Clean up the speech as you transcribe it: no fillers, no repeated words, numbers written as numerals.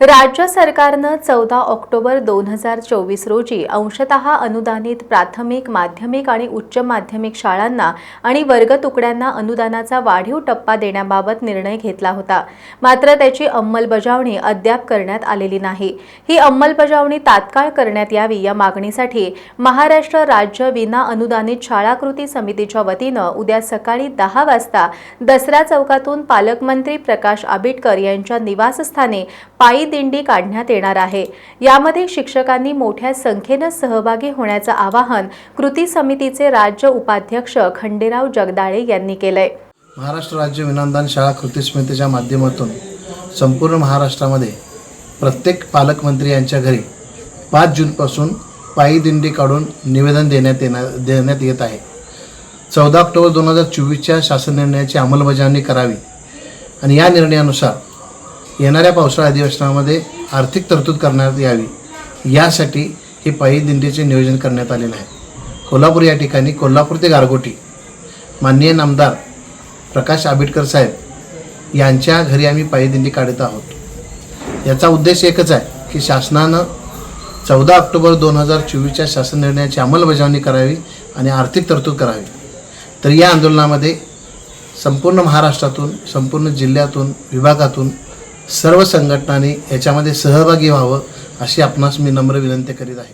राज्य सरकारनं 14 ऑक्टोबर 2024 रोजी अंशतः अनुदानित प्राथमिक, माध्यमिक आणि उच्च माध्यमिक शाळांना आणि वर्ग तुकड्यांना अनुदानाचा वाढीव टप्पा देण्याबाबत निर्णय घेतला होता। मात्र त्याची अंमलबजावणी अद्याप करण्यात आलेली नाही। ही अंमलबजावणी तात्काळ करण्यात यावी या मागणीसाठी महाराष्ट्र राज्य विना अनुदानित शाळा कृती समितीच्या वतीनं उद्या सकाळी 10 वाजता दसरा चौकातून पालकमंत्री प्रकाश आबिटकर यांच्या निवासस्थानी पायी दिंडी काढण्यात येणार आहे। यामध्ये शिक्षकांनी मोठ्या संख्येने सहभागी होण्याचे आवाहन कृती समितीचे राज्य उपाध्यक्ष खंडेराव जगदाळे यांनी केले। महाराष्ट्र राज्य विनाअनुदान शाळा कृती समितीच्या माध्यमातून संपूर्ण महाराष्ट्रामध्ये प्रत्येक पालकमंत्री यांच्या घरी 5 जून पासून पायी दिंडी काढून निवेदन देण्यात येत आहे। 14 ऑक्टोबर 2024च्या शासन निर्णयाची अंमलबजावणी करावी आणि या निर्णयानुसार येणाऱ्या पावसाळी अधिवेशनामध्ये आर्थिक तरतूद करण्यात यावी यासाठी ही पायी दिंडीचे नियोजन करण्यात आलेले आहे। कोल्हापूर या ठिकाणी कोल्हापूर ते गारगोटी माननीय नामदार प्रकाश आबिटकर साहेब यांच्या घरी आम्ही पायी दिंडी काढत आहोत। याचा उद्देश एकच आहे की शासनानं 14 ऑक्टोबर 2024च्या शासन निर्णयाची अंमलबजावणी करावी आणि आर्थिक तरतूद करावी। तर या आंदोलनामध्ये संपूर्ण महाराष्ट्रातून, संपूर्ण जिल्ह्यातून, विभागातून सर्व संघटनांनी याच्यामध्ये सहभागी व्हावं अशी आपणास मी नम्र विनंती करीत आहे।